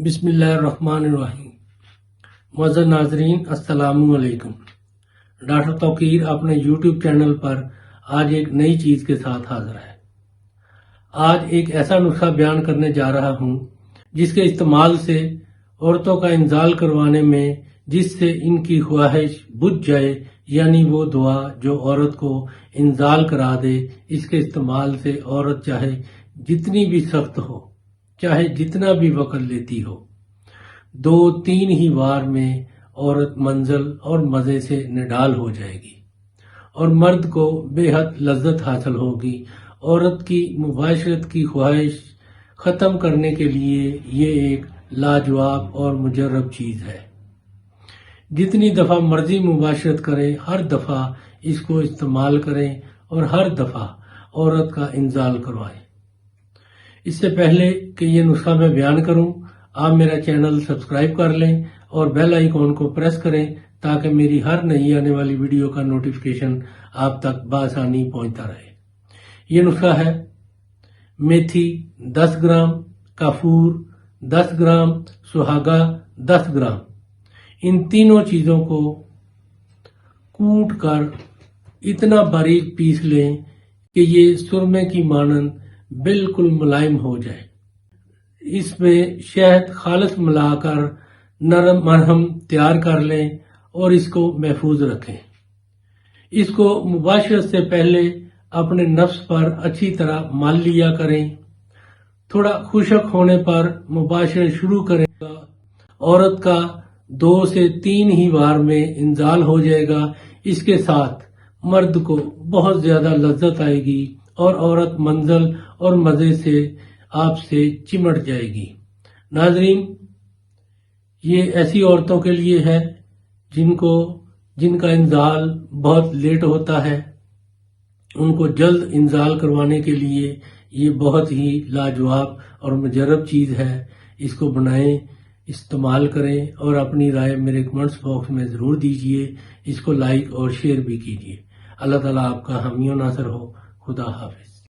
بسم اللہ الرحمن الرحیم۔ معزز ناظرین السلام علیکم۔ ڈاکٹر توقیر اپنے یوٹیوب چینل پر آج ایک نئی چیز کے ساتھ حاضر ہے۔ آج ایک ایسا نسخہ بیان کرنے جا رہا ہوں جس کے استعمال سے عورتوں کا انزال کروانے میں جس سے ان کی خواہش بجھ جائے، یعنی وہ دعا جو عورت کو انزال کرا دے، اس کے استعمال سے عورت چاہے جتنی بھی سخت ہو، چاہے جتنا بھی وقت لیتی ہو، 2-3 ہی بار میں عورت منزل اور مزے سے نڈال ہو جائے گی اور مرد کو بے حد لذت حاصل ہوگی۔ عورت کی مباشرت کی خواہش ختم کرنے کے لیے یہ ایک لاجواب اور مجرب چیز ہے۔ جتنی دفعہ مرضی مباشرت کریں، ہر دفعہ اس کو استعمال کریں اور ہر دفعہ عورت کا انزال کروائیں۔ اس سے پہلے کہ یہ نسخہ میں بیان کروں، آپ میرا چینل سبسکرائب کر لیں اور بیل آئیکن کو پریس کریں تاکہ میری ہر نئی آنے والی ویڈیو کا نوٹیفیکیشن آپ تک بآسانی پہنچتا رہے۔ یہ نسخہ ہے میتھی 10 گرام، کافور 10 گرام، سہاگا 10 گرام۔ ان تینوں چیزوں کو کوٹ کر اتنا باریک پیس لیں کہ یہ سرمے کی مانند بالکل ملائم ہو جائے۔ اس میں شہد خالص ملا کر نرم مرہم تیار کر لیں اور اس کو محفوظ رکھیں۔ اس کو مباشرت سے پہلے اپنے نفس پر اچھی طرح مل لیا کریں۔ تھوڑا خشک ہونے پر مباشرت شروع کریں گا، عورت کا 2 سے 3 ہی بار میں انزال ہو جائے گا۔ اس کے ساتھ مرد کو بہت زیادہ لذت آئے گی اور عورت منزل اور مزے سے آپ سے چمٹ جائے گی۔ ناظرین، یہ ایسی عورتوں کے لیے ہے جن کا انزال بہت لیٹ ہوتا ہے۔ ان کو جلد انزال کروانے کے لیے یہ بہت ہی لاجواب اور مجرب چیز ہے۔ اس کو بنائیں، استعمال کریں اور اپنی رائے میرے کمنٹس باکس میں ضرور دیجیے۔ اس کو لائک اور شیئر بھی کیجیے۔ اللہ تعالیٰ آپ کا حامی و ناصر ہو۔ خدا حافظ۔